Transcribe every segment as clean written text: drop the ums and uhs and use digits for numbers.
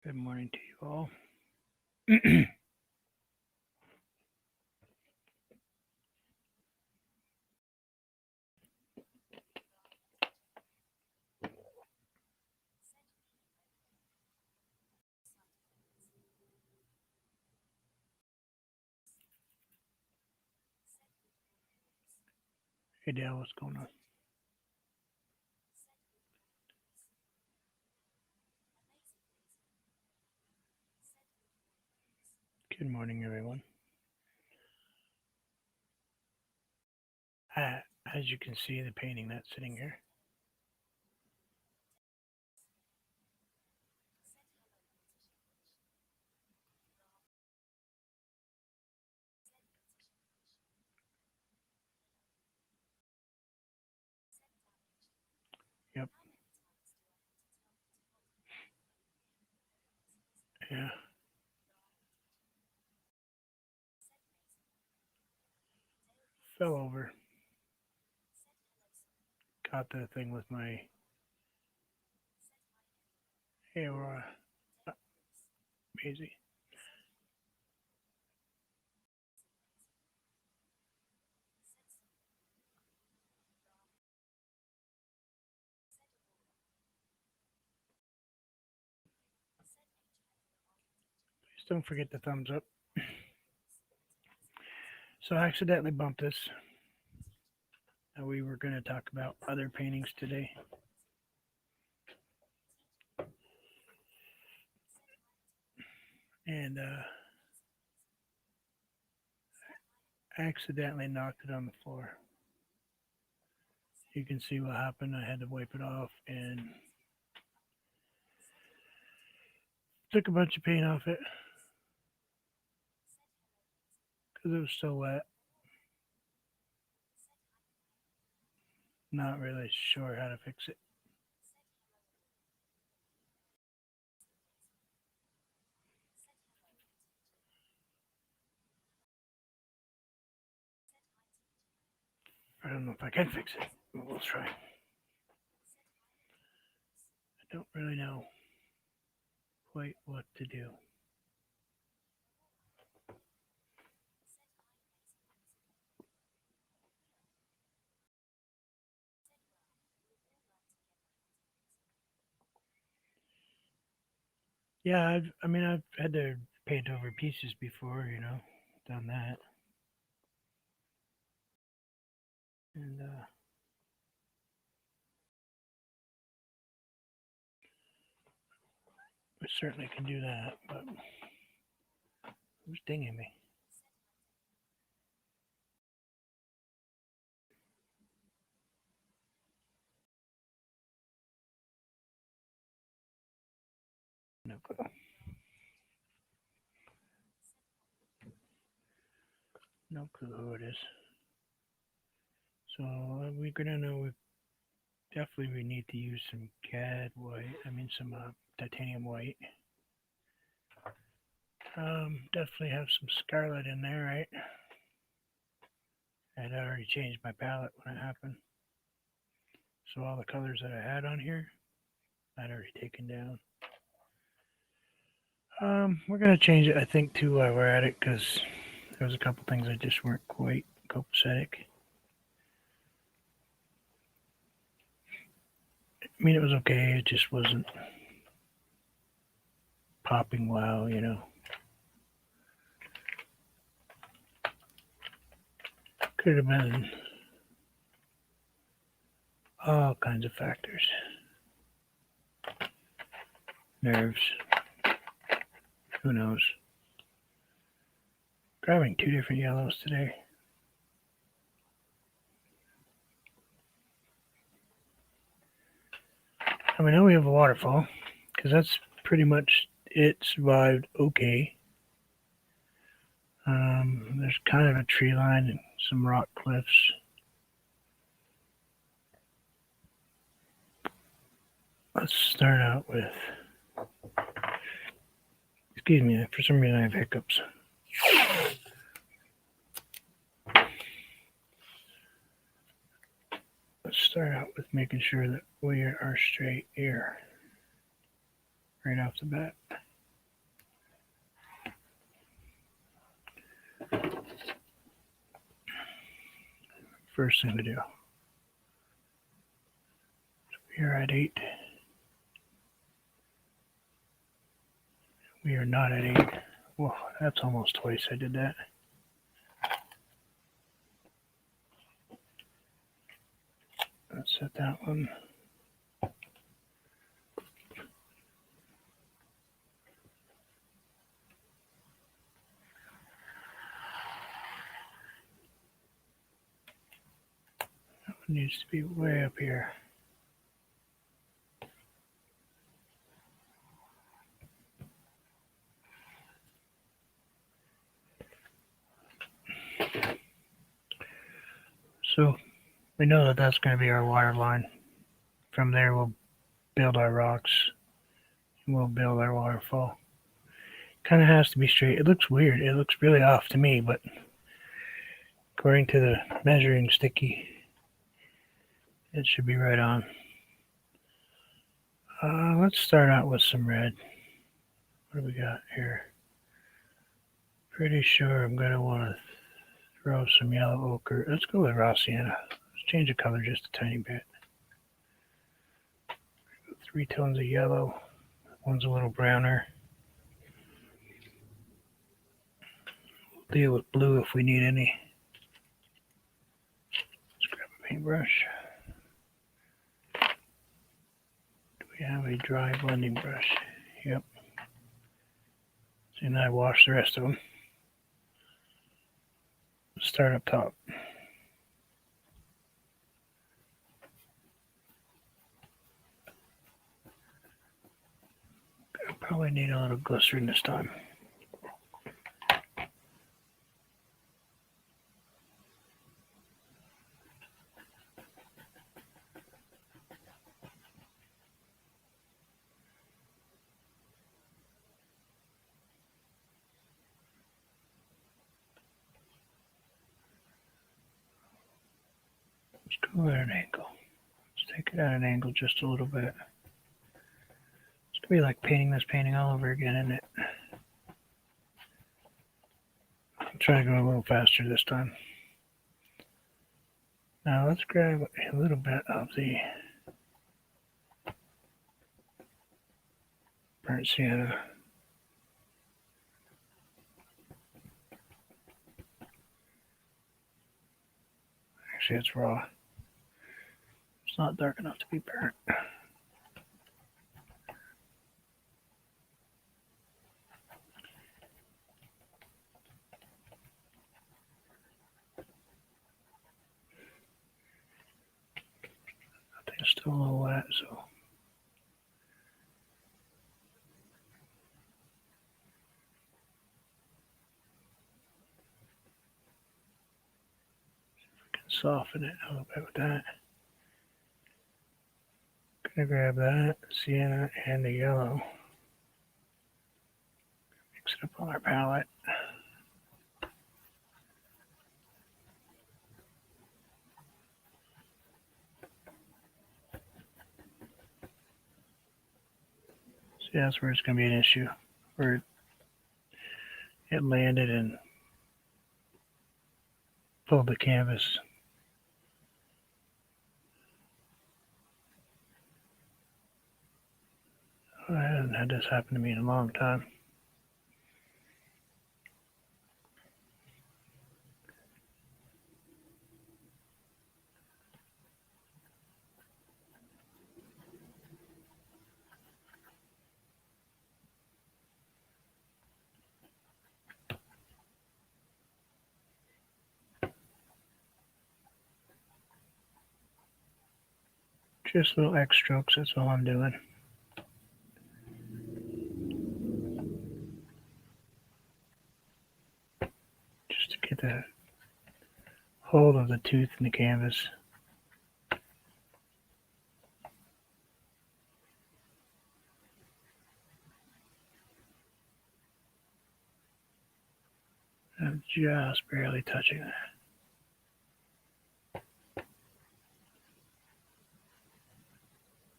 Good morning to you all. Hey Dale, what's going on? Good morning, everyone. Uh, as you can see, the painting that's sitting here. Yep. Yeah. Fell over. Caught the thing with my. Hey, Aurora. Uh, Maisie. Please don't forget the thumbs up. So I accidentally bumped this. We were going to talk about other paintings today. And I accidentally knocked it on the floor. You can see what happened. I had to wipe it off and took a bunch of paint off it because it was so wet. Not really sure how to fix it. I don't know if I can fix it, but we'll try. I don't really know quite what to do. Yeah, I've had to paint over pieces before, done that. And I certainly can do that, but who's dinging me? No clue. No clue who it is. So we're gonna know. Definitely we need to use some CAD white. I mean some titanium white. Definitely have some scarlet in there, right? I'd already changed my palette when it happened. So all the colors that I had on here, I'd already taken down. We're gonna change it, I think, too, while we're at it, because there was a couple things that just weren't quite copacetic. I mean, it was okay. It just wasn't popping wow. Could have been all kinds of factors. Nerves. Who knows? Grabbing two different yellows today. I mean, now we have a waterfall, because that's pretty much it. Survived okay. There's kind of a tree line and some rock cliffs. Let's start out with. Excuse me, for some reason I have hiccups. Let's start out with making sure that we are straight here right off the bat. First thing to do. We are at 8. We are not at 8. Well, that's almost twice I did that. Let's set that one. That one needs to be way up here. So we know that that's going to be our water line. From there we'll build our rocks and we'll build our waterfall. Kind of has to be straight. It looks weird. It looks really off to me, but according to the measuring sticky, it should be right on. Let's start out with some red. What do we got here? Pretty sure I'm going to want to throw some yellow ochre. Let's go with raw sienna. Let's change the color just a tiny bit. 3 tones of yellow. One's a little browner. We'll deal with blue if we need any. Let's grab a paintbrush. Do we have a dry blending brush? Yep. And I wash the rest of them. Start up top. Probably need a little glycerin this time. Let's go at an angle. Let's take it at an angle just a little bit. It's gonna be like painting this painting all over again, isn't it? I'll try to go a little faster this time. Now let's grab a little bit of the burnt sienna. Actually, it's raw. It's not dark enough to be burnt. I think it's still a little wet, so. Soften it a little bit with that. Gonna grab that sienna and the yellow. Mix it up on our palette. See, that's where it's gonna be an issue, where it landed and pulled the canvas. I haven't had this happen to me in a long time. Just little X strokes, that's all I'm doing. Just to get that hold of the tooth in the canvas. I'm just barely touching that.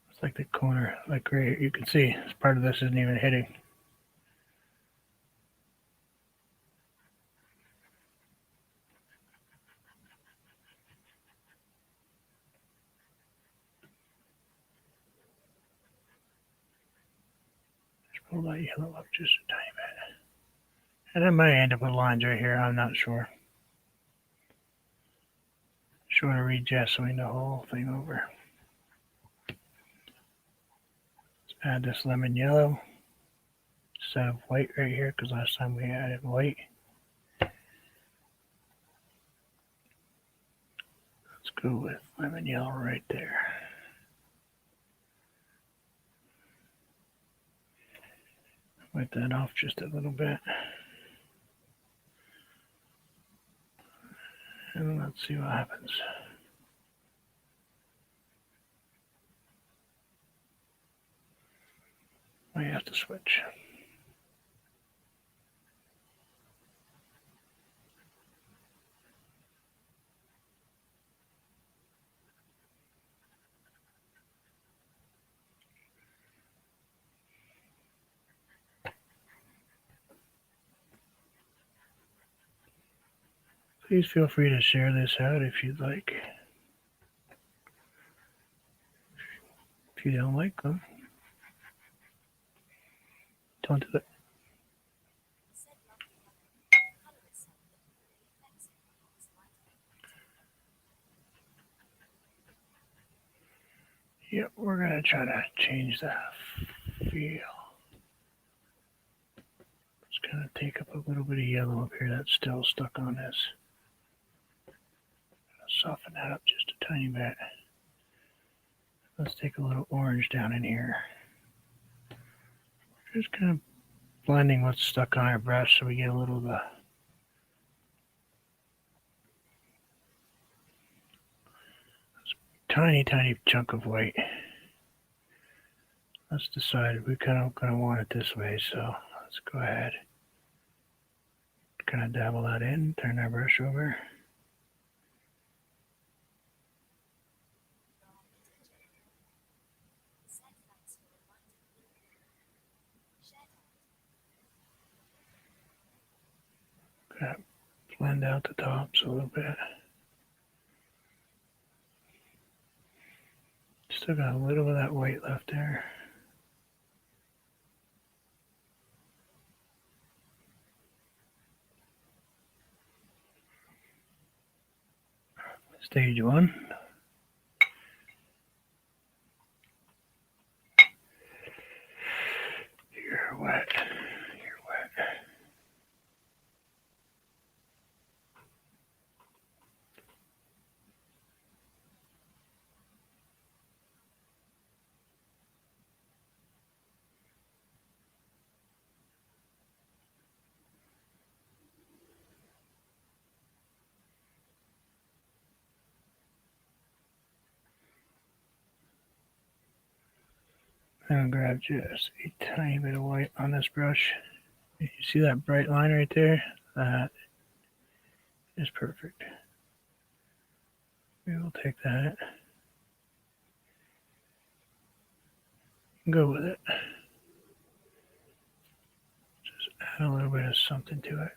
It's like the corner, like right here, you can see part of this isn't even hitting. Pull that yellow up just a tiny bit. And I might end up with lines right here, I'm not sure. Sort of regessoing the whole thing over. Let's add this lemon yellow instead of white right here, because last time we added white. Let's go with lemon yellow right there. Wipe that off just a little bit. And let's see what happens. We have to switch. Please feel free to share this out if you'd like. If you don't like them, don't do it. Yep, we're going to try to change that feel. Just going to take up a little bit of yellow up here that's still stuck on this. Soften that up just a tiny bit. Let's take a little orange down in here. Just kind of blending what's stuck on our brush so we get a little of the tiny chunk of white. Let's decide we kind of going to want it this way, so let's go ahead. Kind of dabble that in, turn our brush over. Kind of blend out the tops a little bit. Still got a little of that white left there. Stage 1. You're wet. You're wet. I'm going to grab just a tiny bit of white on this brush. You see that bright line right there? That is perfect. We will take that and go with it. Just add a little bit of something to it.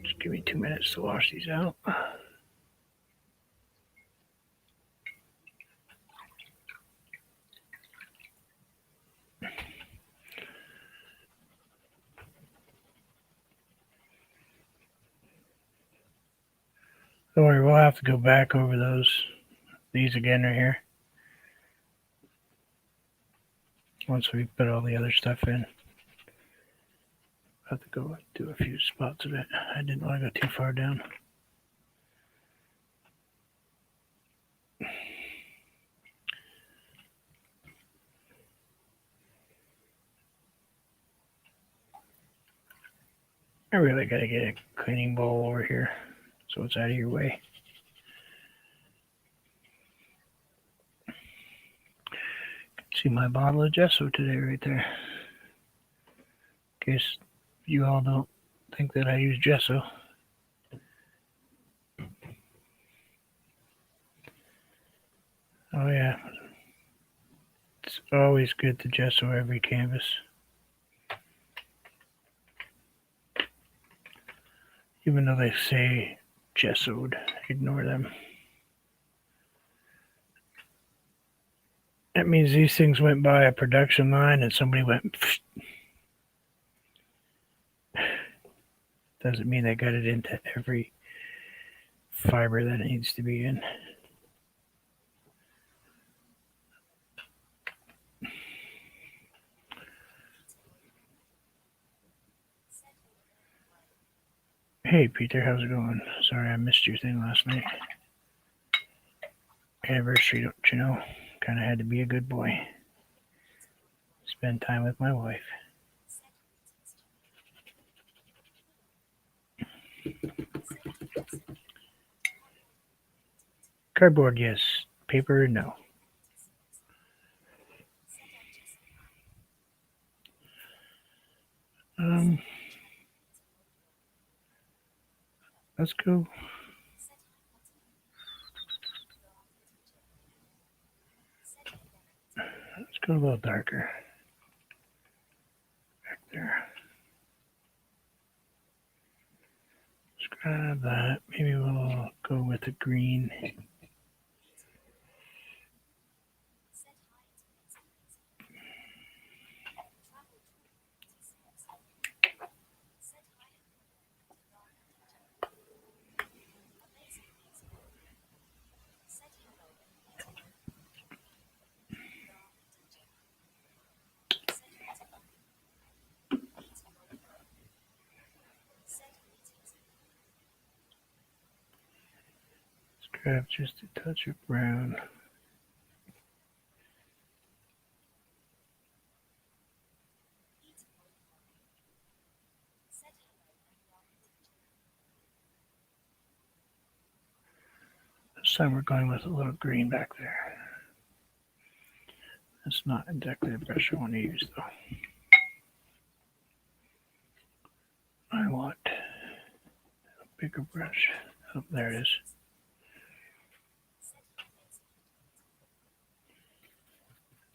Just give me 2 minutes to wash these out. Don't worry, we'll have to go back over these again right here. Once we put all the other stuff in. Have to go do a few spots of it. I didn't want to go too far down. I really gotta get a cleaning bowl over here so it's out of your way. See my bottle of gesso today right there. In case you all don't think that I use gesso. Oh yeah, it's always good to gesso every canvas. Even though they say gessoed, ignore them. That means these things went by a production line and somebody went. Pfft. Doesn't mean they got it into every fiber that it needs to be in. Hey Peter, how's it going? Sorry I missed your thing last night. Anniversary, don't you know? Kind of had to be a good boy. Spend time with my wife. Cardboard, yes. Paper, no. Um, let's go. Let's go a little darker. Back there. Let's grab that. Maybe we'll go with the green. Let's grab just a touch of brown. This time we're going with a little green back there. That's not exactly the brush I want to use though. I want a bigger brush. Oh, there it is.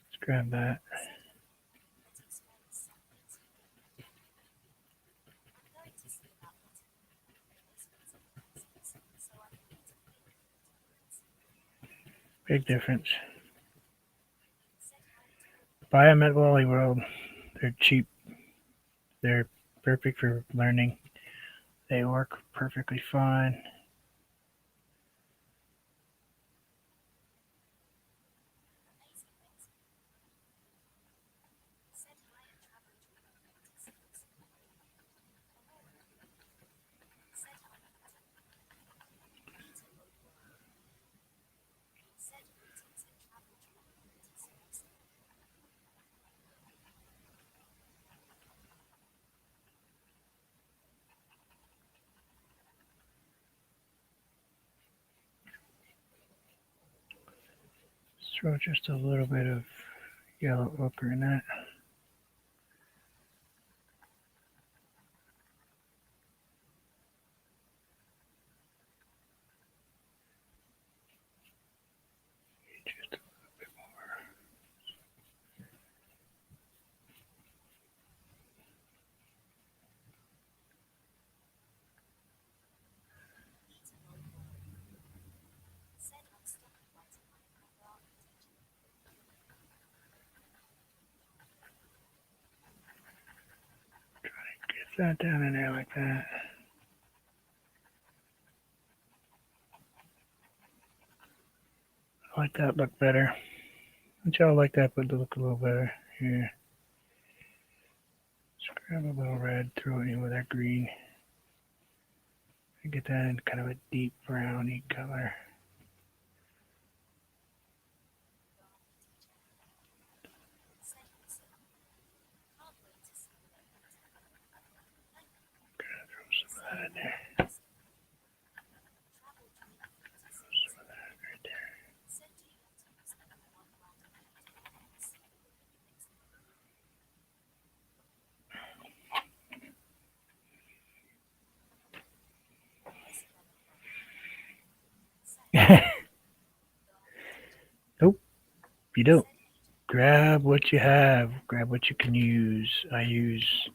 Let's grab that. Big difference. Buy them at Wally World. They're cheap. They're perfect for learning. They work perfectly fine. Throw just a little bit of yellow ochre in that. Just a little bit more. Get that down in there like that. I like that look better. Don't y'all like that but look a little better? Here. Just grab a little red, throw it in with that green. And get that in kind of a deep browny color. Nope, you don't. Grab what you have. Grab what you can use. I use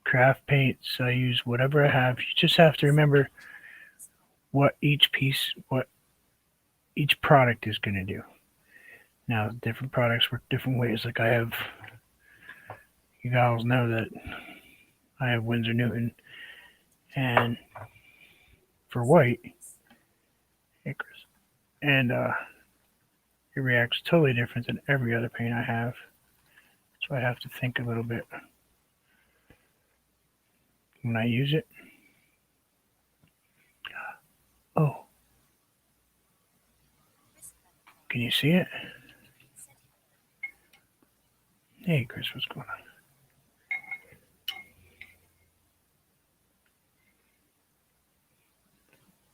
craft paints. I use whatever I have. You just have to remember what each product is going to do. Now, different products work different ways. Like I have, you guys know that I have Windsor Newton, and for white, and it reacts totally different than every other paint I have. So I have to think a little bit when I use it. Oh, can you see it? Hey, Chris, what's going on?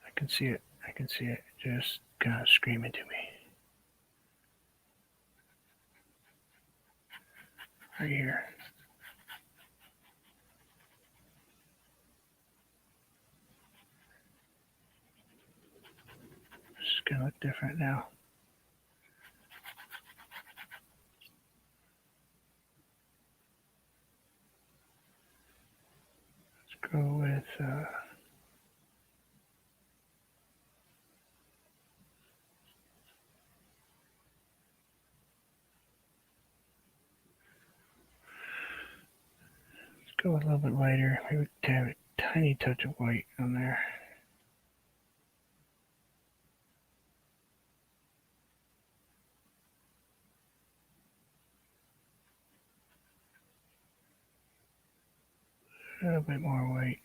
I can see it. I can see it. Just kind of screaming to me. Right here. It's gonna look different now. Let's go with let's go with a little bit lighter. Maybe have a tiny touch of white on there. A little bit more white.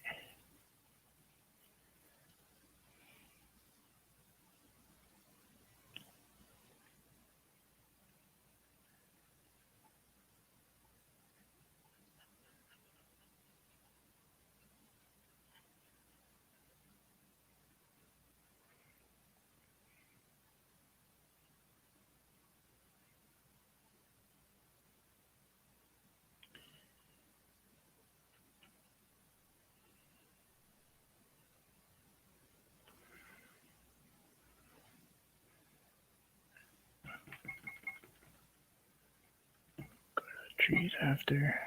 Trees after.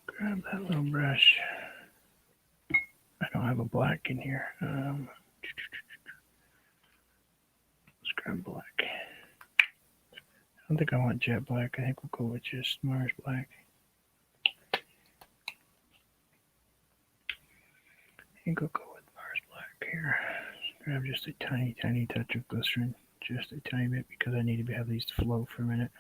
Grab that little brush. I don't have a black in here. Let's grab black. I don't think I want jet black. I think we'll go with just Mars black. I think we'll go with Mars black here. Grab just a tiny, tiny touch of glycerin. Just a tiny bit because I need to have these flow for a minute.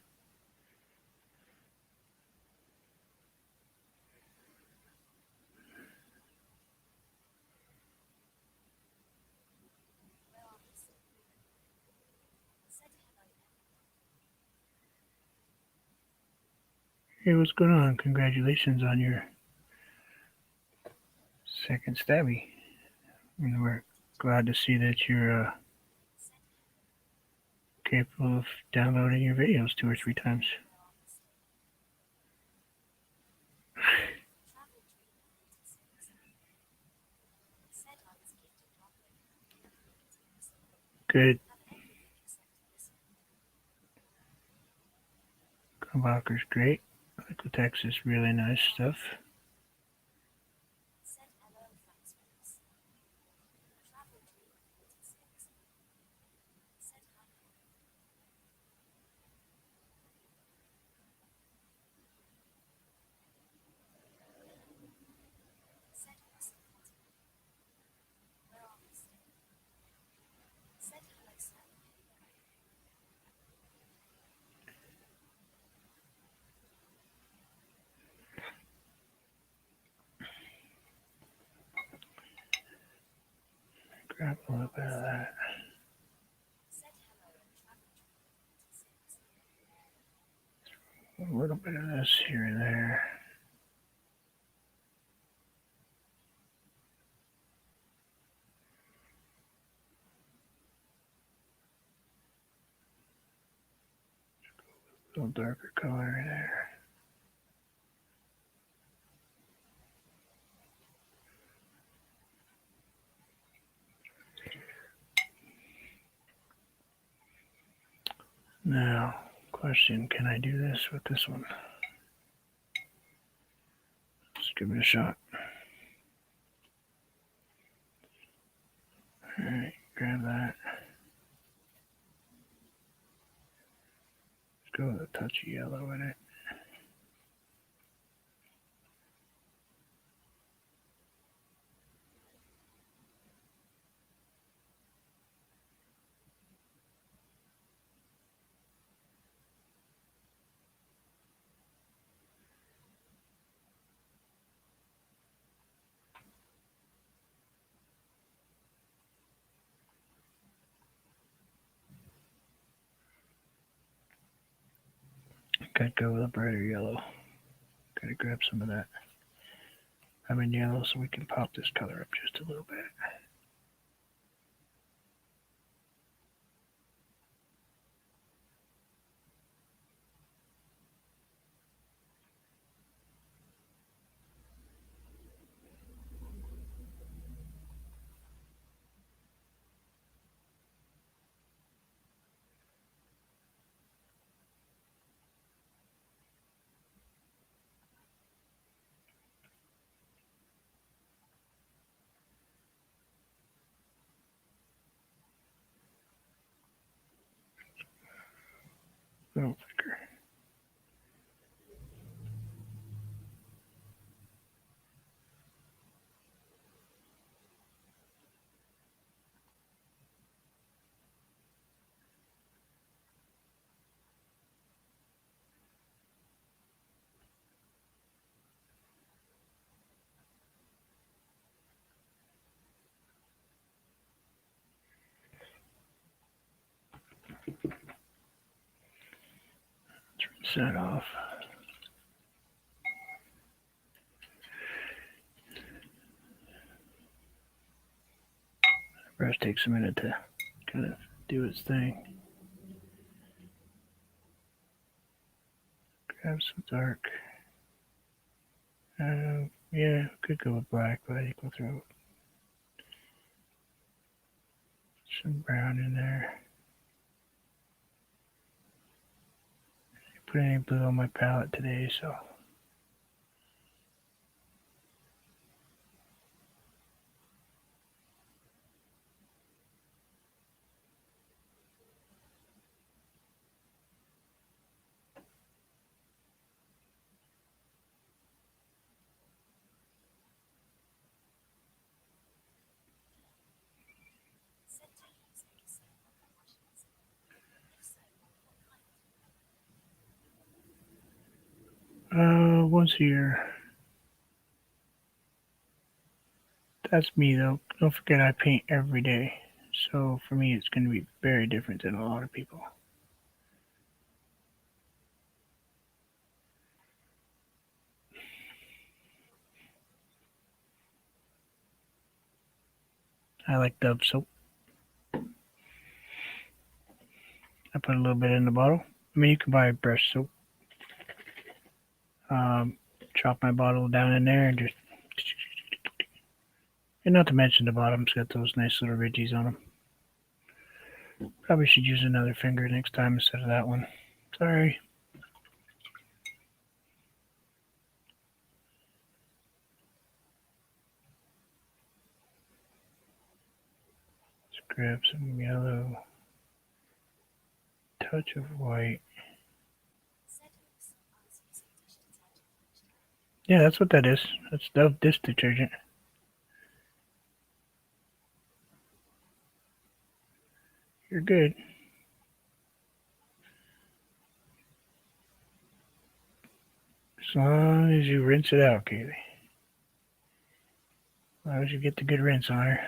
Hey, what's going on? Congratulations on your second stabby. And we're glad to see that you're capable of downloading your videos 2 or 3 times. Good. Grumbacher's great. Liquitex is really nice stuff. Grab a little bit of that. A little bit of this here and there. A little darker color there. Now, question, can I do this with this one? Let's give it a shot. Alright, grab that. Let's go with a touch of yellow in it. Could go with a brighter yellow. Gotta grab some of that. I'm in yellow so we can pop this color up just a little bit. A little thicker. Let's rinse that off. The brush takes a minute to kind of do its thing. Grab some dark. Yeah, could go with black, but I think we'll throw some brown in there. Put any blue on my palette today, so once a year. That's me though. Don't forget I paint every day. So for me it's gonna be very different than a lot of people. I like Dove soap. I put a little bit in the bottle. I mean you can buy brush soap. Chop my bottle down in there and just, and not to mention the bottom's got those nice little ridges on them. Probably should use another finger next time instead of that one. Sorry. Let's grab some yellow, touch of white. Yeah, that's what that is. That's Dove dish detergent. You're good. As long as you rinse it out, Kaylee. As long as you get the good rinse on her.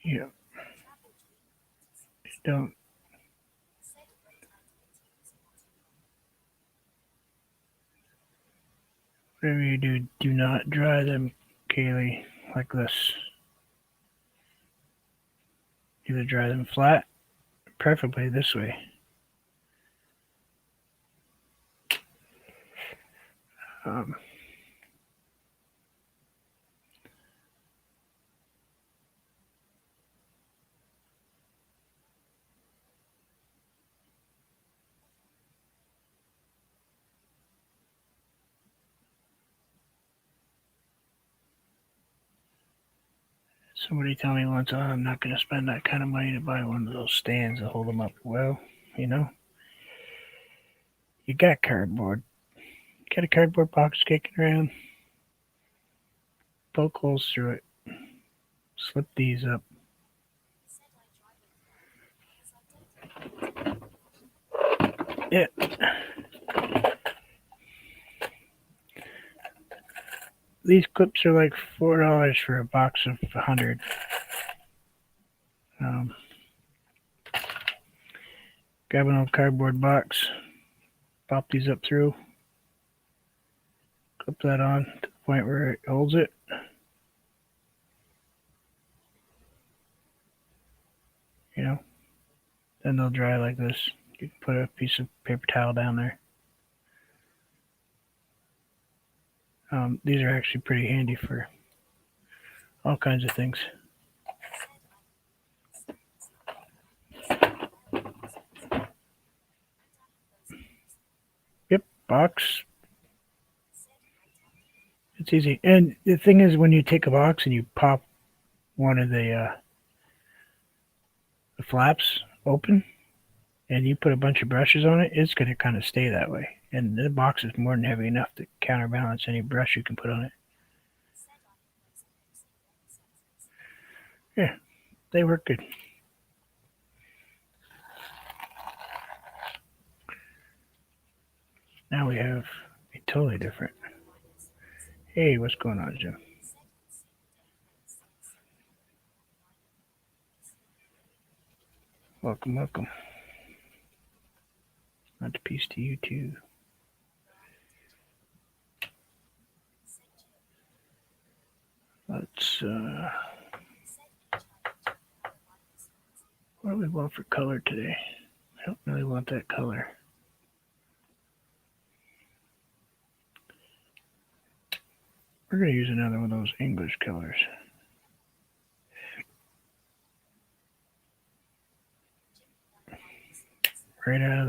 You know, don't, whatever you do, do not dry them, Kaylee, like this. Either dry them flat, preferably this way. Um, Somebody told me once, oh, I'm not going to spend that kind of money to buy one of those stands to hold them up. Well, you know, you got cardboard. You got a cardboard box kicking around. Poke holes through it. Slip these up. Yeah. These clips are like $4 for a box of 100. Grab an old cardboard box, pop these up through, clip that on to the point where it holds it. You know, then they'll dry like this. You can put a piece of paper towel down there. These are actually pretty handy for all kinds of things. Yep, box. It's easy. And the thing is, when you take a box and you pop one of the flaps open and you put a bunch of brushes on it, it's going to kind of stay that way. And the box is more than heavy enough to counterbalance any brush you can put on it. Yeah, they work good. Now we have a totally different. Hey, what's going on, Jim? Welcome, welcome. Not to peace to you too. Let's what do we want for color today? I don't really want that color. We're gonna use another one of those English colors. Right out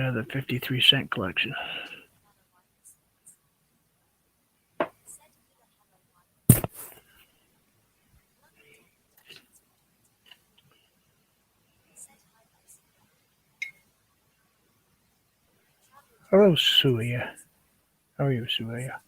of the 53-cent collection. Hello, Suya. How are you, Suya?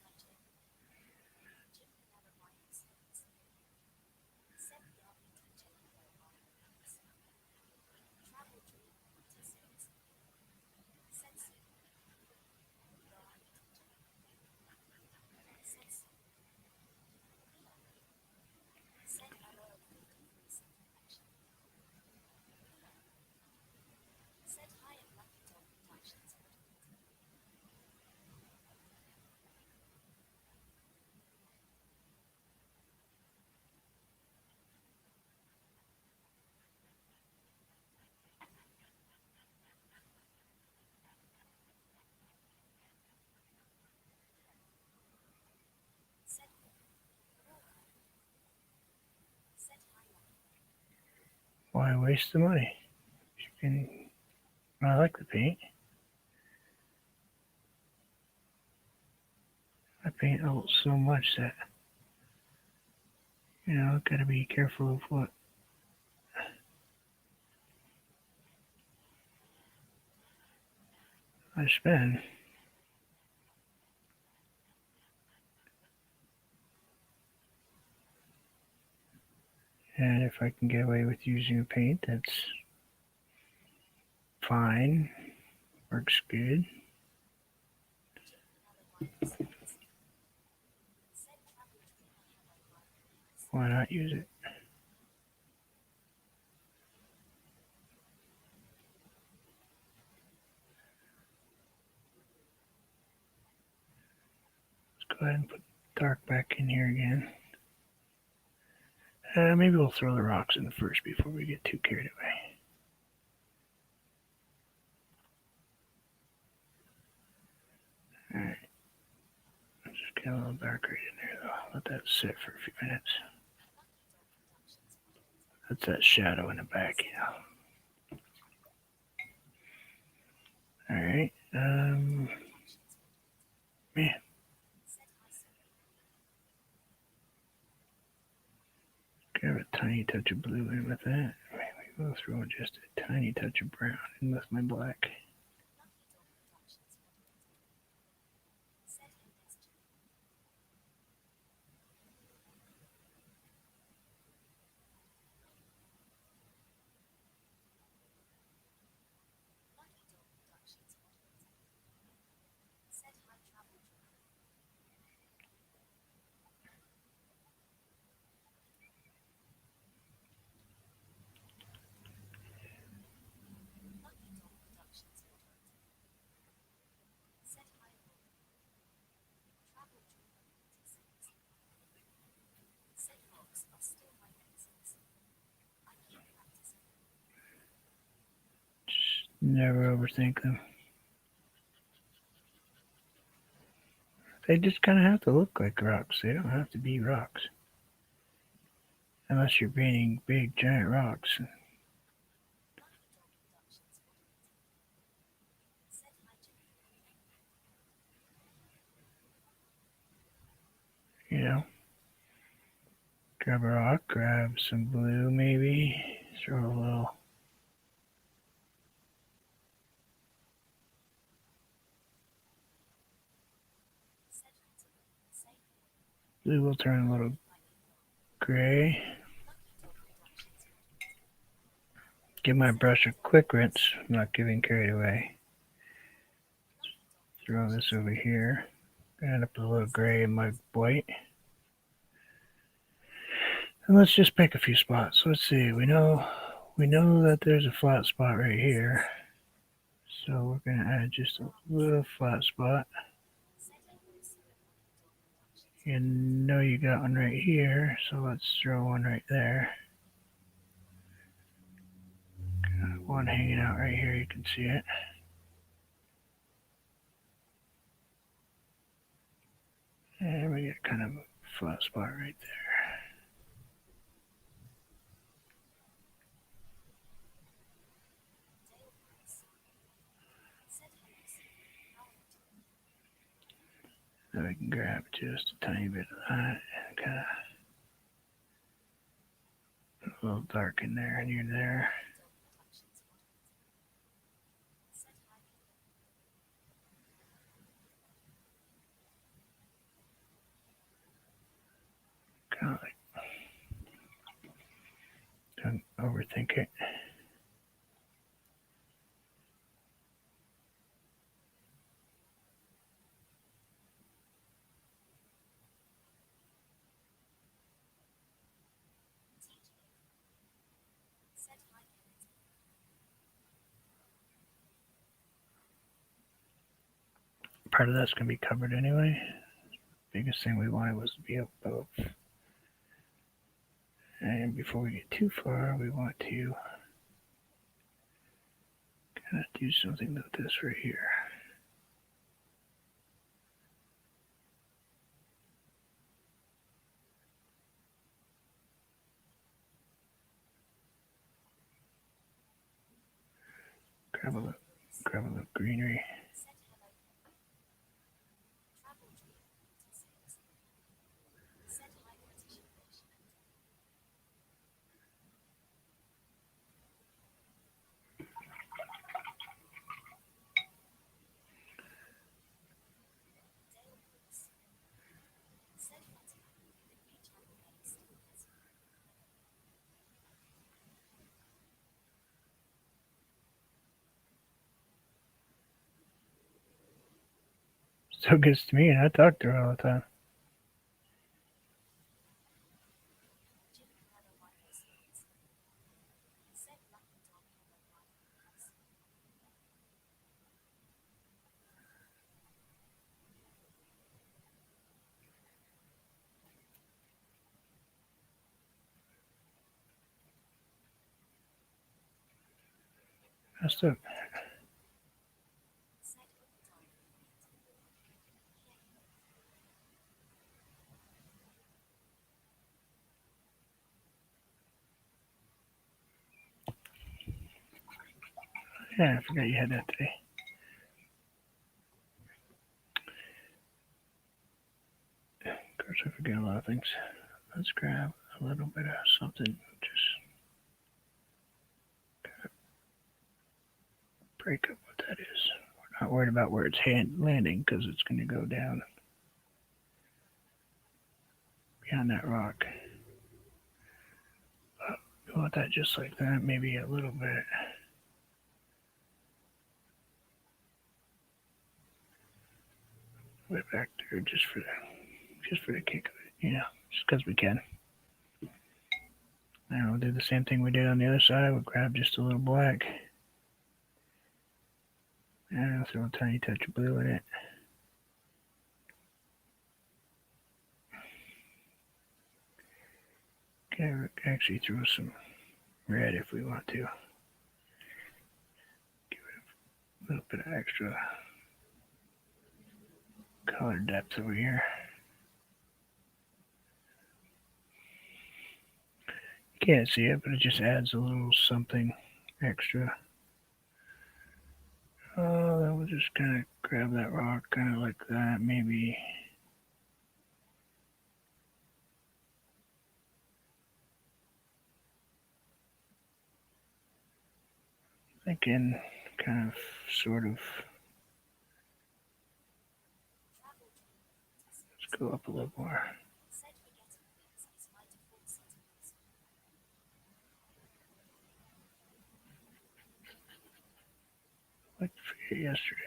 Why waste the money? I like the paint. I paint out so much that gotta be careful of what I spend. And if I can get away with using a paint that's fine, works good. Why not use it? Let's go ahead and put dark back in here again. Maybe we'll throw the rocks in first before we get too carried away. Alright. Just get a little dark right in there though. Let that sit for a few minutes. That's that shadow in the back, you know. Alright. Man. Grab a tiny touch of blue in with that. Maybe we'll throw just a tiny touch of brown in with my black. Never overthink them. They just kind of have to look like rocks. They don't have to be rocks. Unless you're painting big giant rocks. You know, grab a rock, grab some blue maybe, throw a little. Blue will turn a little gray. Give my brush a quick rinse, I'm not getting carried away. Throw this over here. End up with a little gray in my white. And let's just pick a few spots. Let's see, we know that there's a flat spot right here. So we're gonna add just a little flat spot. You know you got one right here, so let's throw one right there. Got one hanging out right here, you can see it. And we get kind of a flat spot right there. Now we can grab just a tiny bit of that and kind of put a little dark in there and you're there. Kind of like, don't overthink it. Part of that's going to be covered anyway. Biggest thing we wanted was to be up above. And before we get too far, we want to kind of do something with this right here. Grab a little greenery. Still gets to me, and I talk to her all the time. Messed up. Yeah, I forgot you had that today. Of course, I forget a lot of things. Let's grab a little bit of something. Just break up what that is. We're not worried about where it's landing because it's going to go down behind that rock. We want that just like that, maybe a little bit. Way back there, just for the kick of it, just because we can. Now we'll do the same thing we did on the other side. We'll grab just a little black and throw a tiny touch of blue in it. Okay, we can actually throw some red if we want to. Give it a little bit of extra color depth over here. You can't see it, but it just adds a little something extra. Then we'll just kind of grab that rock, kind of like that, maybe. Thinking kind of, sort of. Let's go up a little more. Like yesterday.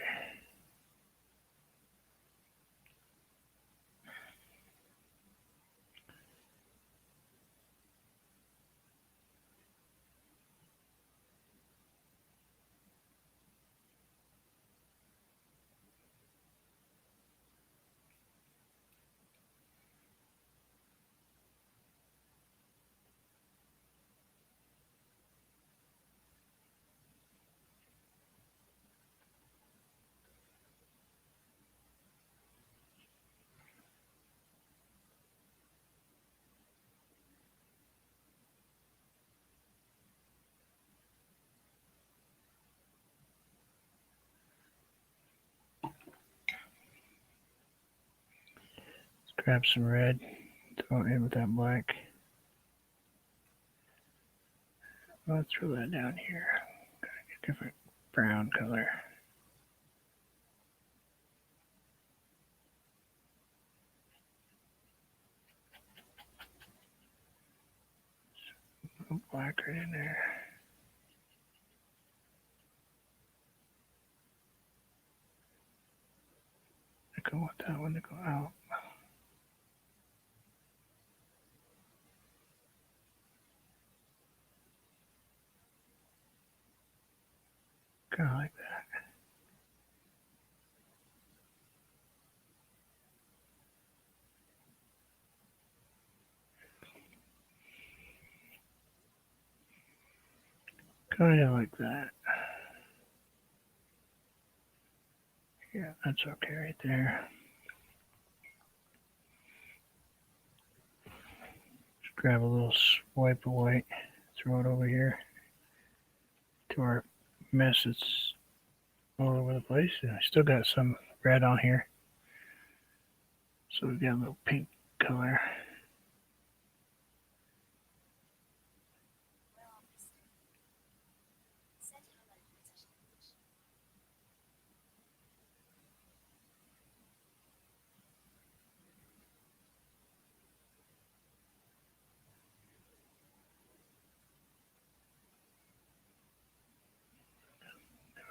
Let's grab some red, throw it in with that black. I'll throw that down here. Got a different brown color. A little black right in there. I want that one to go out. Kind of like that. Kind of like that. Yeah, that's okay right there. Just grab a little swipe of white, throw it over here to our mess that's all over the place. And I still got some red on here. So we've got a little pink color.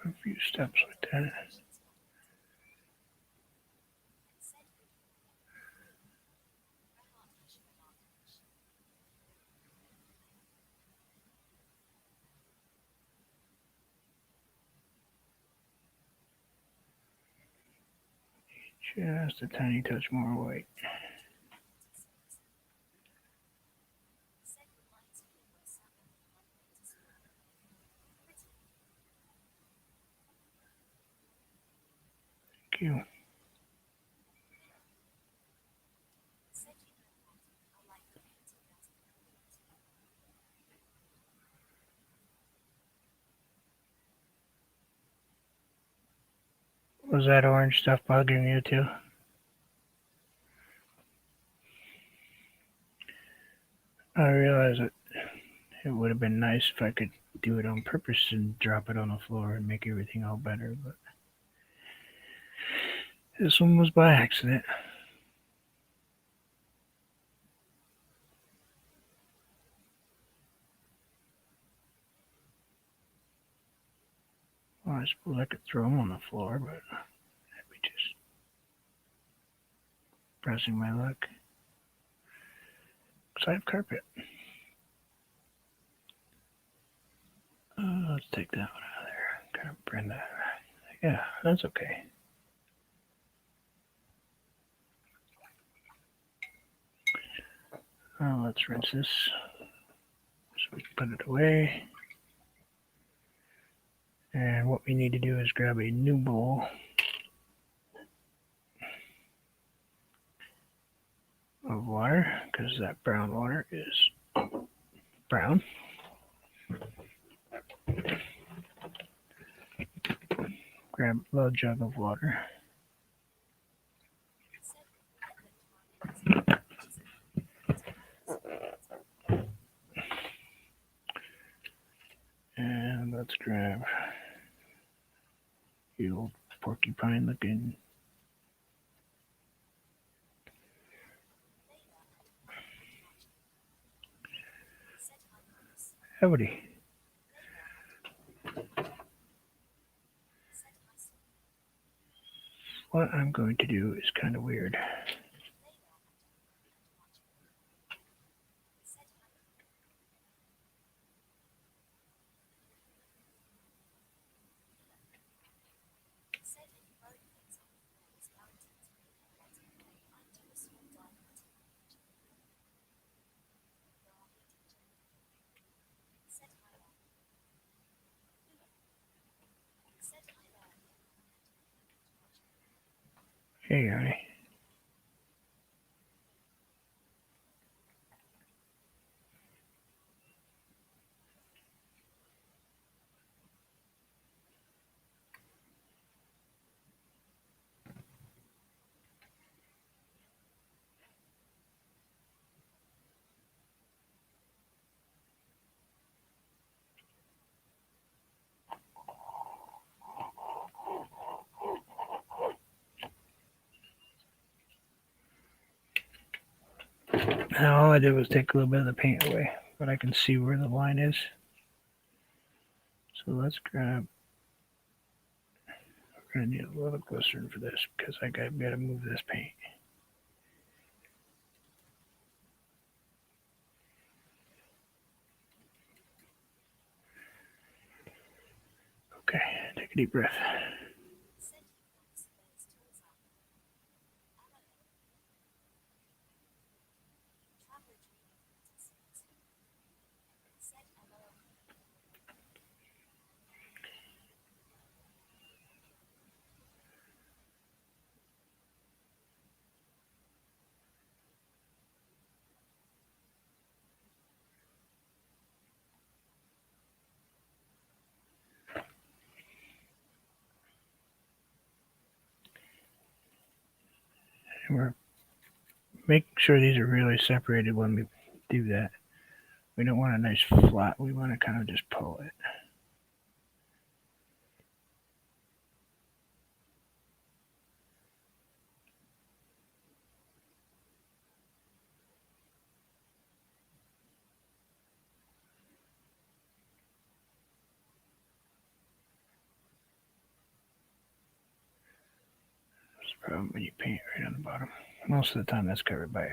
A few steps like that. Just a tiny touch more white. Thank you. Was that orange stuff bugging you too? I realize that it would have been nice if I could do it on purpose and drop it on the floor and make everything all better, but this one was by accident. Well, I suppose I could throw them on the floor, but I'd be just pressing my luck. Because I have carpet. Let's take that one out of there. Kind of bring that. Yeah, that's okay. Now let's rinse this so we can put it away. And what we need to do is grab a new bowl of water because that brown water is brown. Grab a little jug of water. And let's grab the old porcupine looking howdy. What I'm going to do is kind of weird. Hey, honey. Now all I did was take a little bit of the paint away, but I can see where the line is. So let's grab. We're gonna need a little glycerin for this because I gotta move this paint. Okay, take a deep breath. And we're make sure these are really separated when we do that. We don't want a nice flat. We want to kind of just pull it. That's the problem when you paint right on the bottom. Most of the time that's covered by a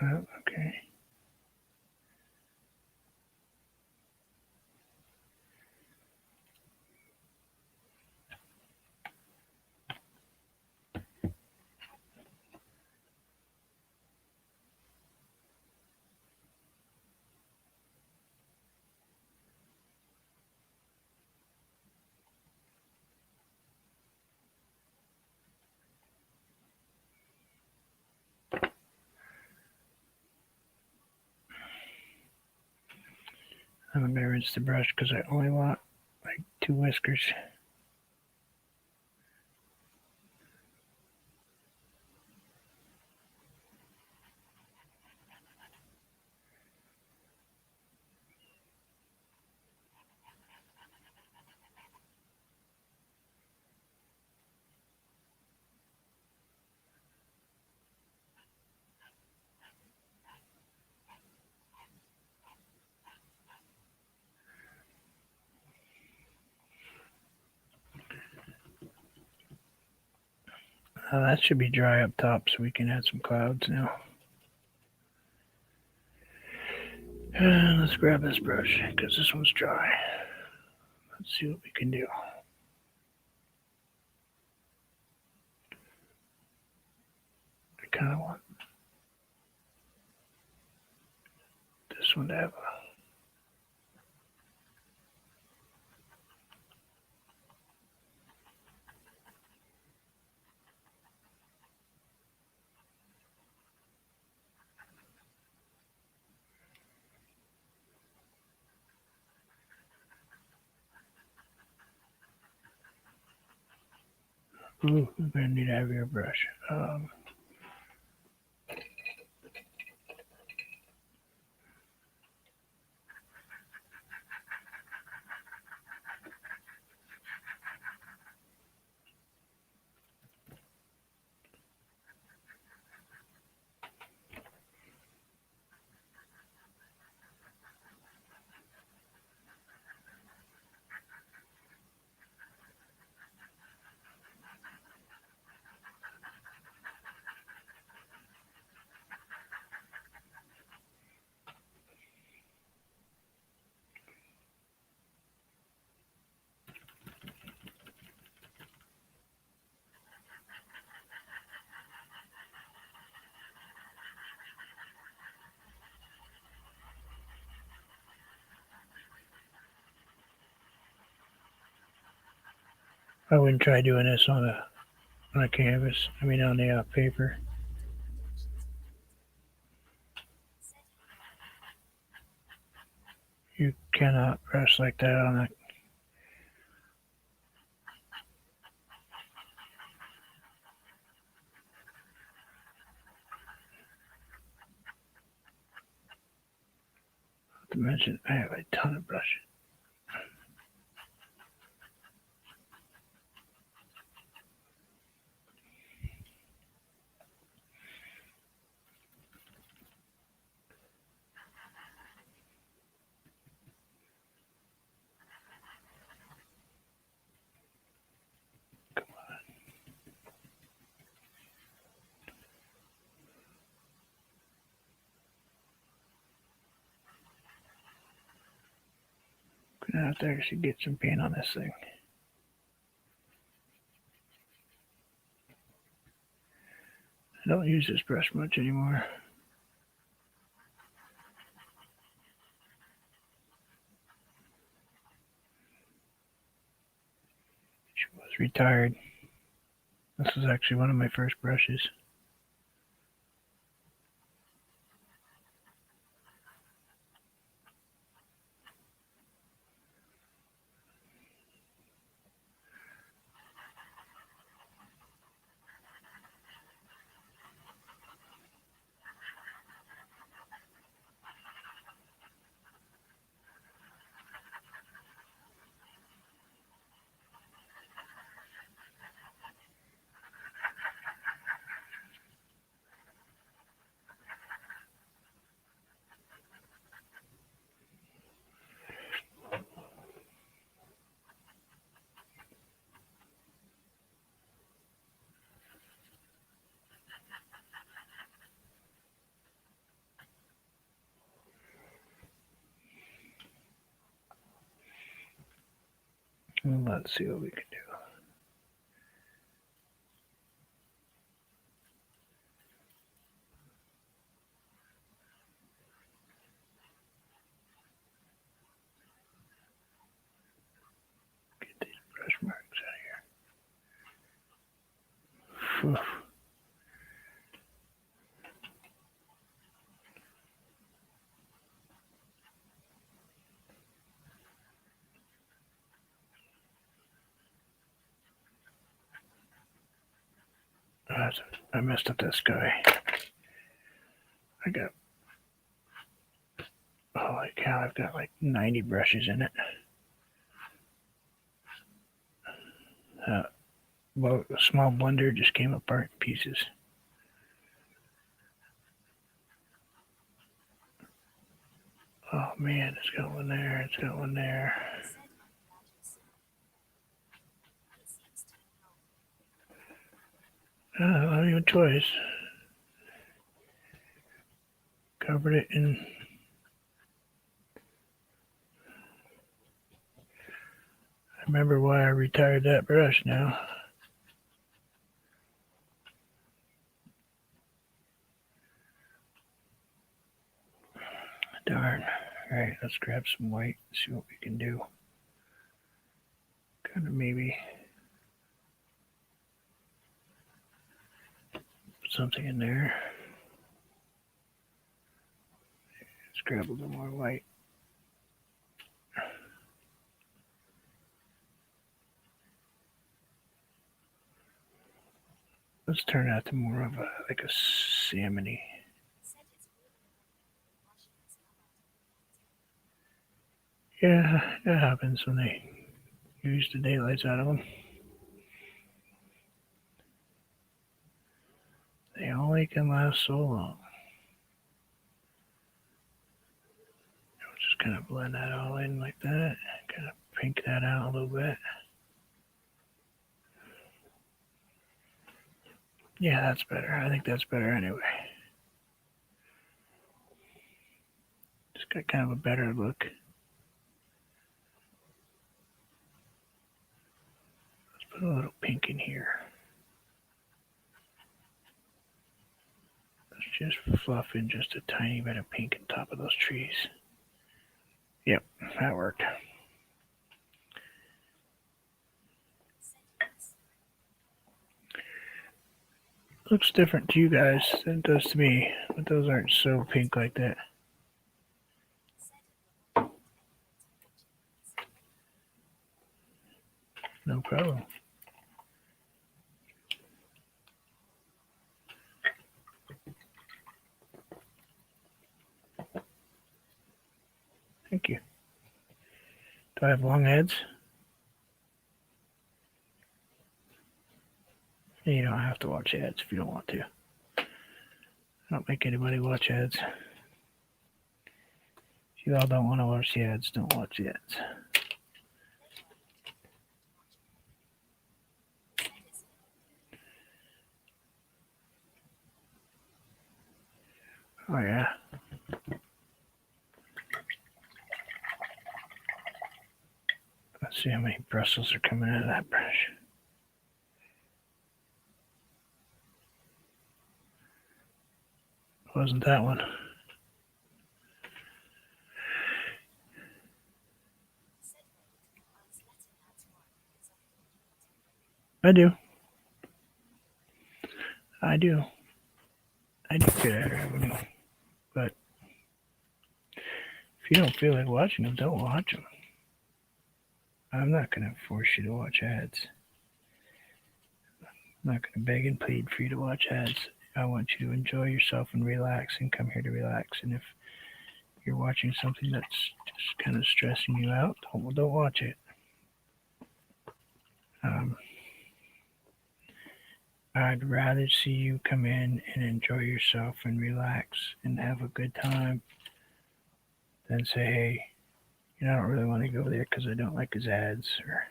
Okay. I'm going to rinse the brush because I only want like 2 whiskers. That should be dry up top so we can add some clouds now. Let's grab this brush because this one's dry. Let's see what we can do. I kind of want this one to have Ooh, we're going to need a heavier brush. I wouldn't try doing this on a canvas. I mean on the paper. You cannot brush like that on a. Not to mention, I have a ton of brush. Gonna have to actually get some paint on this thing. I don't use this brush much anymore. She was retired. This was actually one of my first brushes. Let's see what we can do. Get these brush marks out of here. Whew. I messed up that sky. I got, holy cow, I've got like 90 brushes in it. Well, a small blender just came apart in pieces. Oh man, it's got one there, it's got one there. Not even twice. Covered it in. I remember why I retired that brush now. Darn. Alright, let's grab some white, see what we can do. Kind of maybe put something in there. Let's grab a little more white. Let's turn that to more of a like a salmony. Yeah, that happens when they use the daylights out of them. They only can last so long. I'll just kind of blend that all in like that. Kind of pink that out a little bit. Yeah, that's better. I think that's better anyway. Just got kind of a better look. Let's put a little pink in here. Let's just fluff in just a tiny bit of pink on top of those trees. Yep, that worked. Looks different to you guys than it does to me, but those aren't so pink like that. No problem. Thank you. Do I have long heads? You don't have to watch ads if you don't want to. I don't make anybody watch ads. If you all don't want to watch the ads, don't watch the ads. Oh yeah. Let's see how many bristles are coming out of that brush. Wasn't that one? I do. I do. I do get out of them. But if you don't feel like watching them, don't watch them. I'm not going to force you to watch ads. I'm not going to beg and plead for you to watch ads. I want you to enjoy yourself and relax and come here to relax. And if you're watching something that's just kind of stressing you out, don't watch it. I'd rather see you come in and enjoy yourself and relax and have a good time than say, hey, I don't really want to go there because I don't like his ads. Or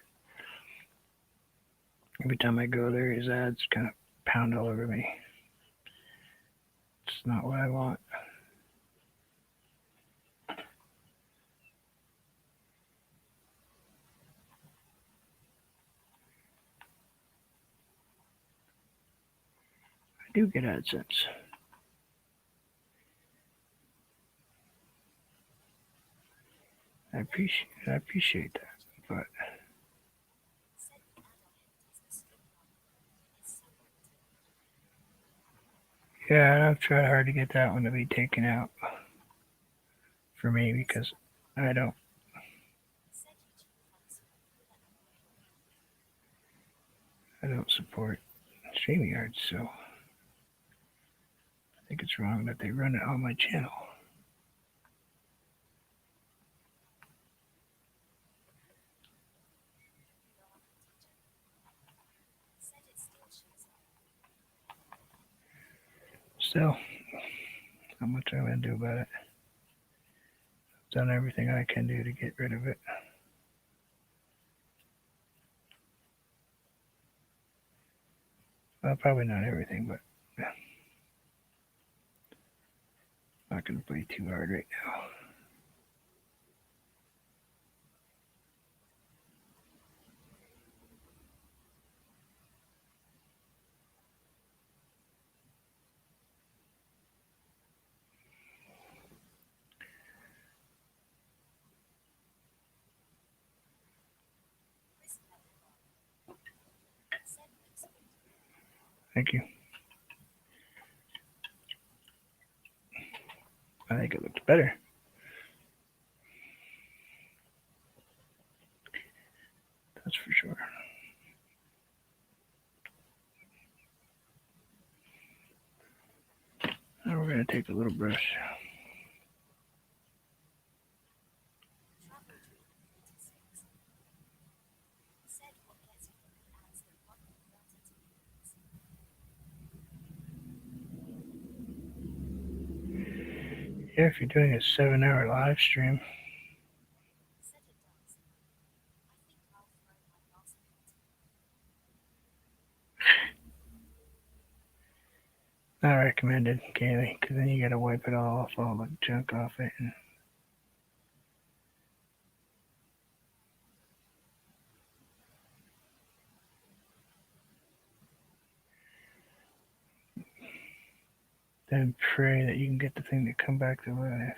every time I go there, his ads kind of pound all over me. It's not what I want. do get AdSense. I appreciate that, but yeah, I've tried hard to get that one to be taken out for me because I don't I don't support StreamYard, so I think it's wrong that they run it on my channel. Still, not much I'm gonna do about it. I've done everything I can do to get rid of it. Well, probably not everything, but yeah, not gonna play too hard right now. Thank you. I think it looks better. That's for sure. Now we're gonna take a little brush. Yeah, if you're doing a 7-hour live stream, not recommended, Kaylee, because then you gotta wipe it all the junk off it. And then pray that you can get the thing to come back to life.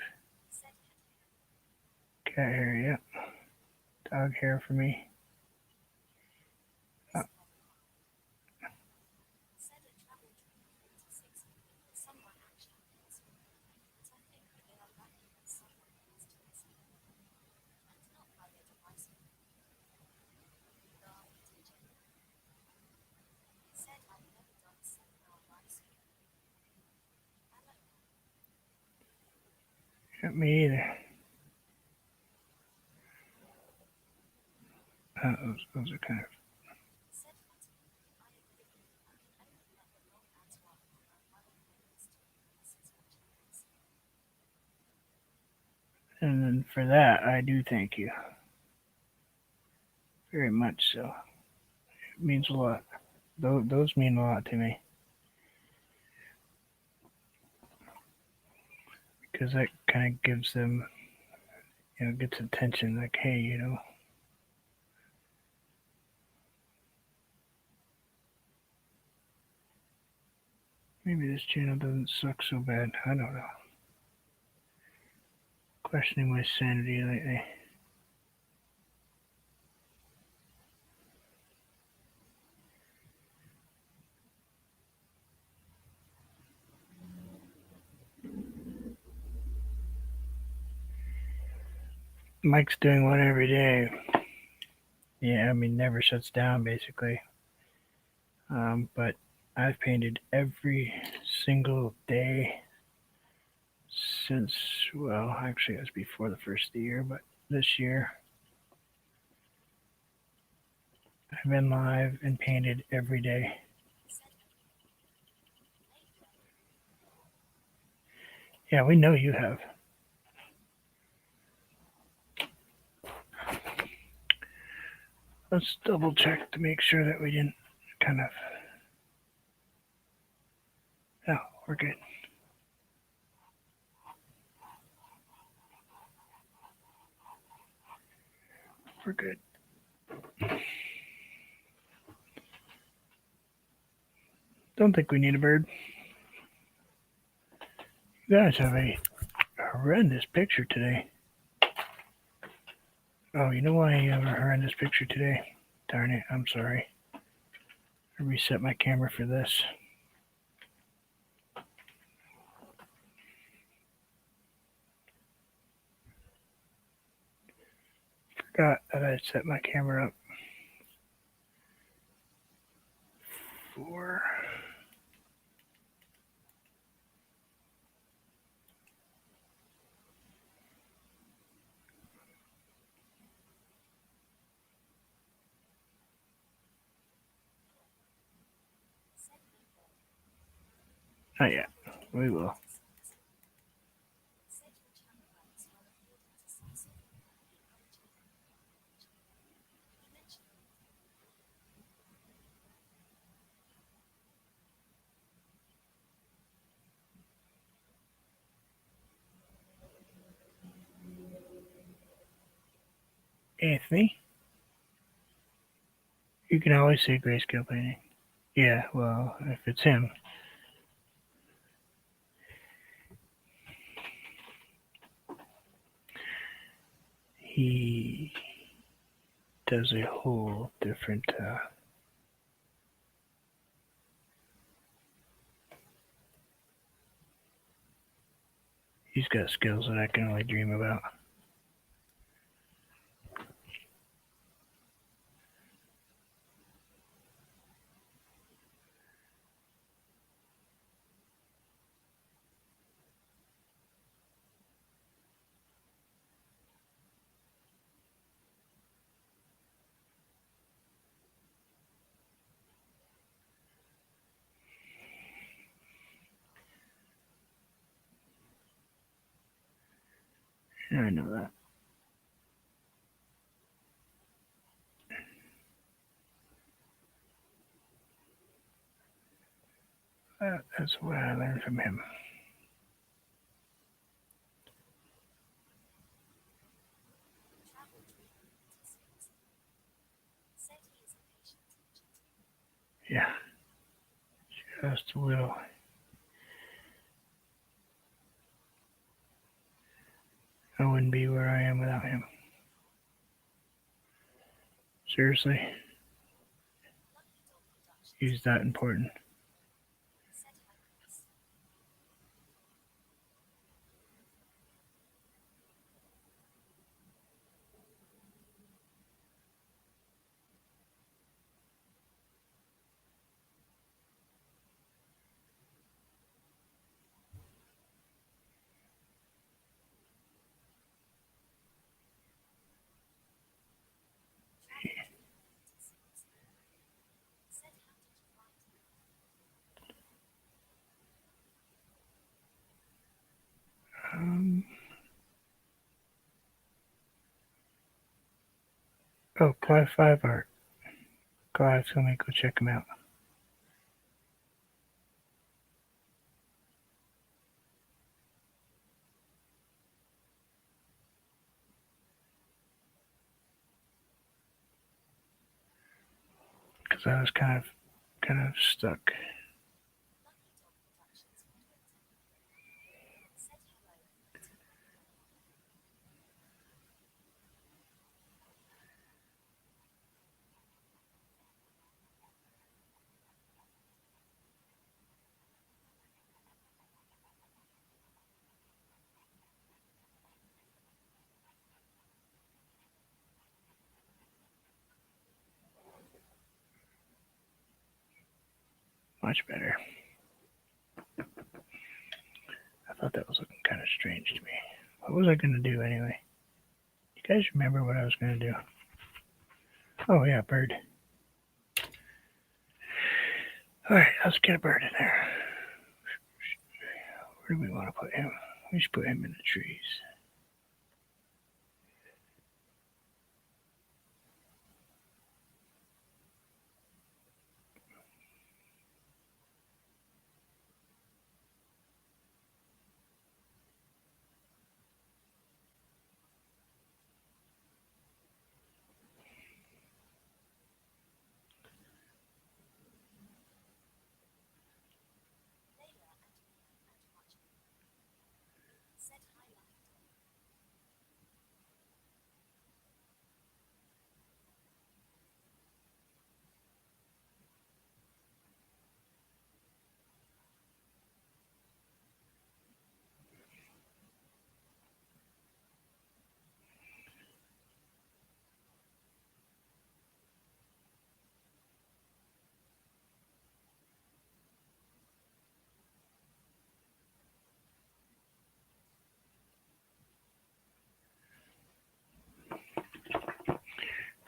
Cat hair, yep. Dog hair for me. Oh. Yep, me either. Those are kind of. And then for that, I do thank you. Very much so. It means a lot. Those mean a lot to me. Because that kind of gives them, gets attention. Like, hey, maybe this channel doesn't suck so bad. I don't know. Questioning my sanity lately. Mike's doing one every day. Yeah, I mean, never shuts down basically. But I've painted every single day since, well, actually, it was before the first of the year, but this year I've been live and painted every day. Yeah, we know you have. Let's double check to make sure that we didn't kind of. No, we're good. We're good. Don't think we need a bird. You guys have a horrendous picture today. Oh, you know why you have a horrendous picture today? Darn it, I'm sorry. I reset my camera for this. Forgot that I set my camera up for not yet. We will. Anthony, you can always say grayscale painting. Yeah, well, if it's him. He does a whole different. He's got skills that I can only dream about. I know that. That's what I learned from him. Yeah, just a little. I wouldn't be where I am without him. Seriously, he's that important. Um, oh, Clive 5 art. Clive, let me go check him out. Because I was kind of stuck. Much better. I thought that was looking kind of strange to me. What was I going to do anyway? You guys remember what I was going to do? Oh, yeah, bird. Alright, let's get a bird in there. Where do we want to put him? We should put him in the trees.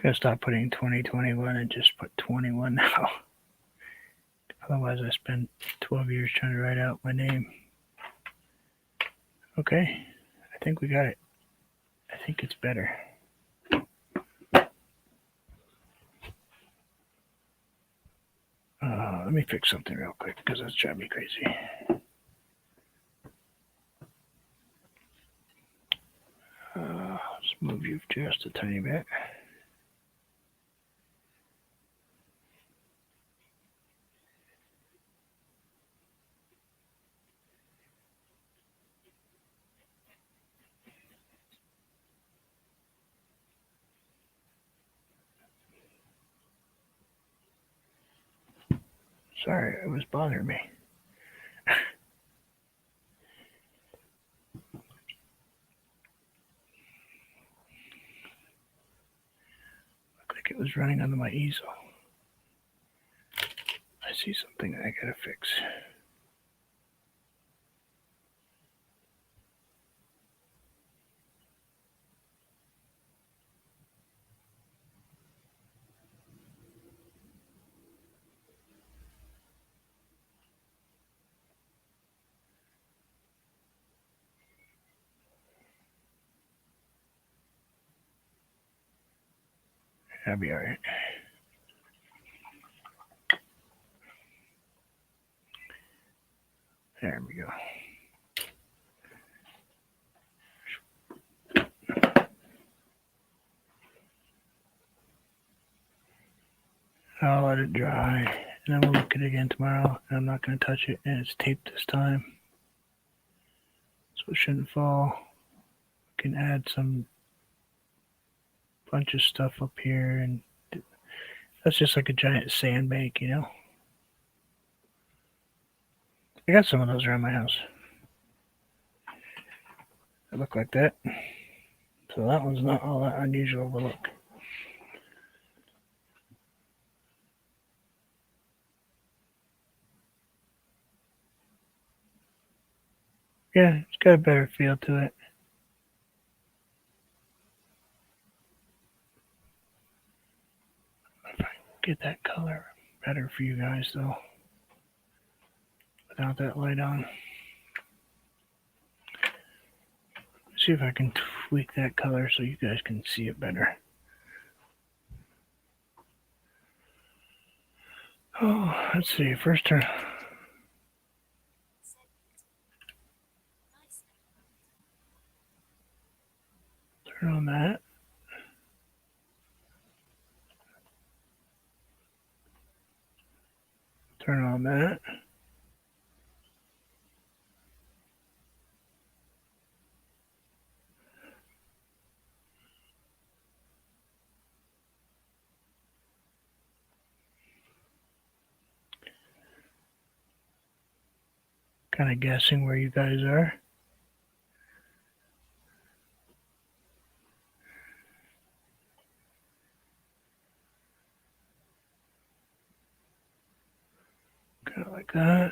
Gotta stop putting 2021 and just put 21 now. Otherwise, I spend 12 years trying to write out my name. Okay, I think we got it. I think it's better. Let me fix something real quick because that's driving me crazy. Let's move you just a tiny bit. Sorry, it was bothering me. Looked like it was running under my easel. I see something I gotta fix. That'll be alright. There we go. I'll let it dry, and then we'll look at it again tomorrow, and I'm not going to touch it, and it's taped this time, so it shouldn't fall. We can add some bunch of stuff up here, and that's just like a giant sandbank, you know? I got some of those around my house. They look like that. So that one's not all that unusual to look. Yeah, it's got a better feel to it. If I can get that color better for you guys though, without that light on. See if I can tweak that color so you guys can see it better. Oh, let's see. First turn. Turn on that. Turn on that. Kind of guessing where you guys are. Kind of like that.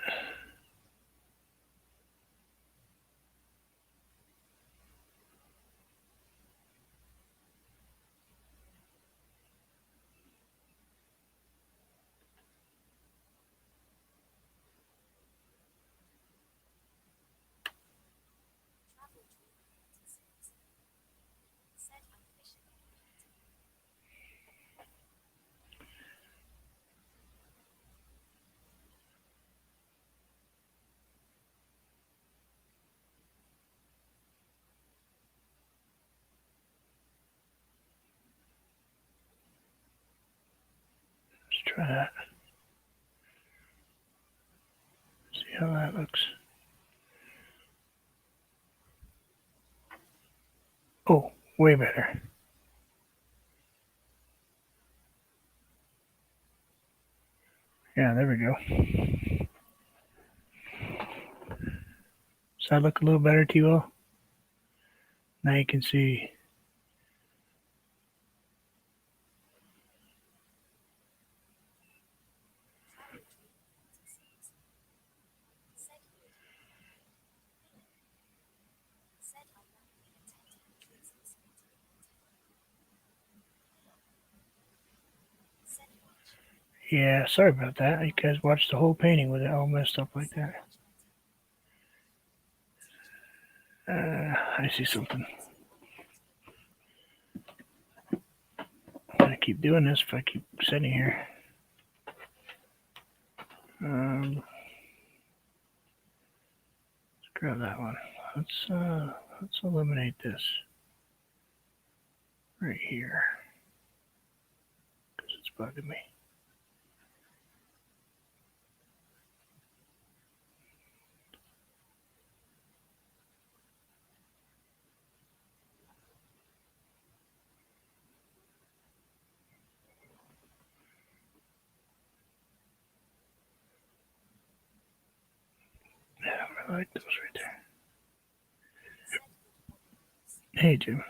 Let's try that. See how that looks. Oh, way better. Yeah, there we go. Does that look a little better to you all? Now you can see. Yeah, sorry about that. You guys watched the whole painting with it all messed up like that. I see something. I'm gonna keep doing this if I keep sitting here. Let's grab that one. Let's eliminate this right here because it's bugging me. Yeah, I like those right there. Hey, Jim.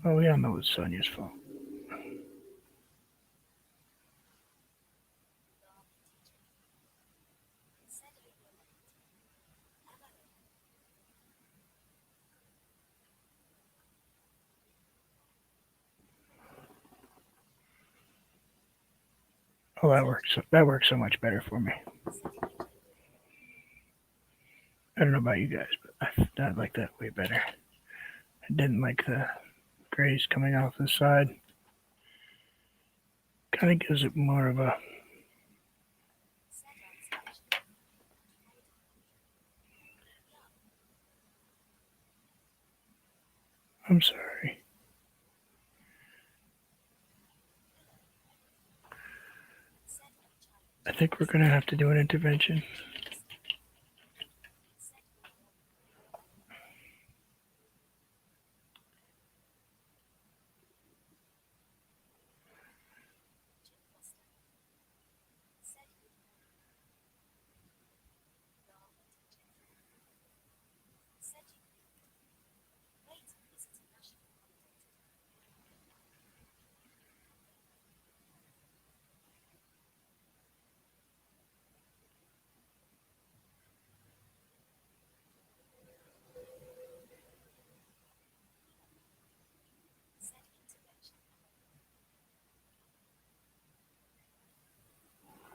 Oh, we all know it's Sonia's fault. Oh, that works. That works so much better for me. I don't know about you guys, but I like that way better. I didn't like the grays coming off the side. Kind of gives it more of a. I'm sorry. I think we're gonna have to do an intervention.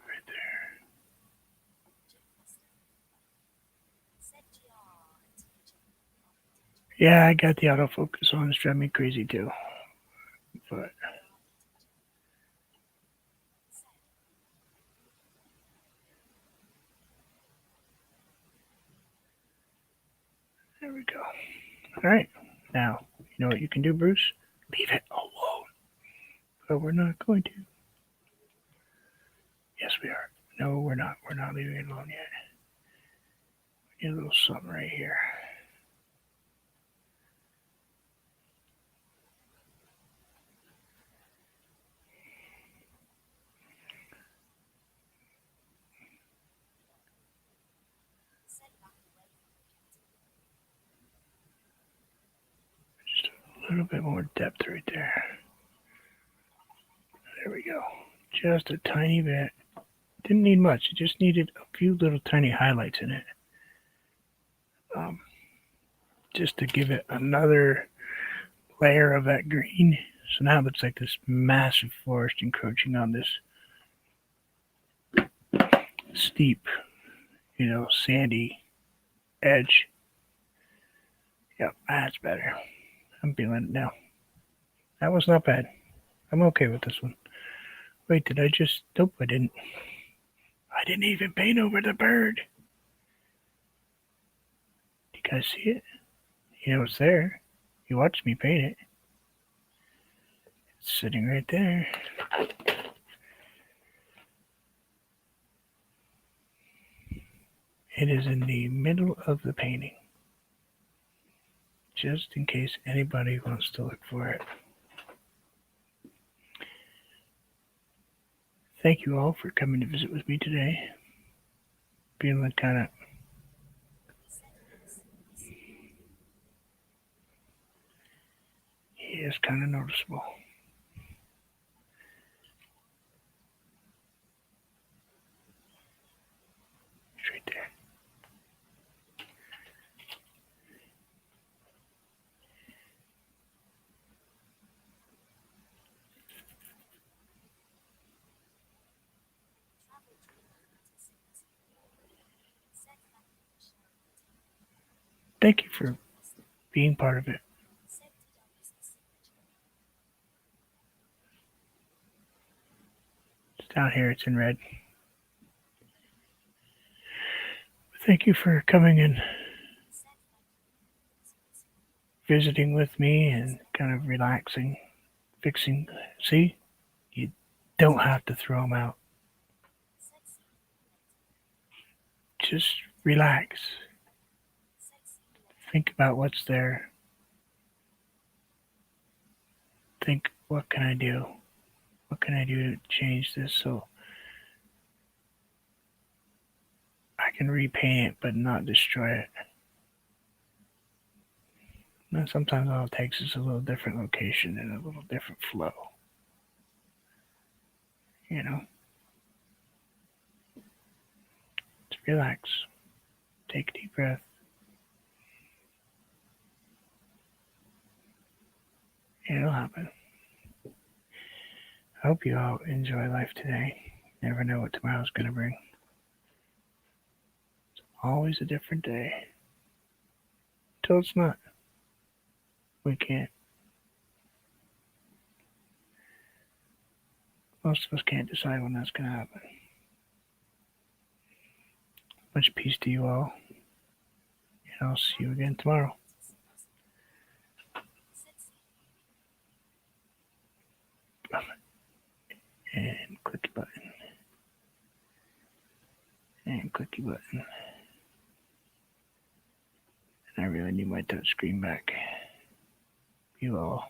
Right there. Yeah, I got the autofocus on. It's driving me crazy too. But there we go. All right. Now, you know what you can do, Bruce? Leave it alone. But we're not going to. Yes, we are. No, we're not. We're not leaving it alone yet. We need a little something right here. Just a little bit more depth right there. There we go. Just a tiny bit. Didn't need much. It just needed a few little tiny highlights in it. Um, just to give it another layer of that green. So now it looks like this massive forest encroaching on this steep, sandy edge. Yep, that's better. I'm feeling it now. That was not bad. I'm okay with this one. Wait, did I just? Nope, I didn't. I didn't even paint over the bird. You guys see it? You know it's there. You watched me paint it. It's sitting right there. It is in the middle of the painting. Just in case anybody wants to look for it. Thank you all for coming to visit with me today. Feeling kind of is kind of noticeable. It's right there. Thank you for being part of it. It's down here, it's in red. Thank you for coming and visiting with me and kind of relaxing, fixing. See, you don't have to throw them out. Just relax. Think about what's there. Think, what can I do? What can I do to change this so I can repaint it but not destroy it? And sometimes all it takes is a little different location and a little different flow. You know, just relax. Take a deep breath. It'll happen. I hope you all enjoy life today. Never know what tomorrow's going to bring. It's always a different day. Until it's not. We can't. Most of us can't decide when that's going to happen. Much peace to you all. And I'll see you again tomorrow. And clicky button. And clicky button. And I really need my touch screen back. You all.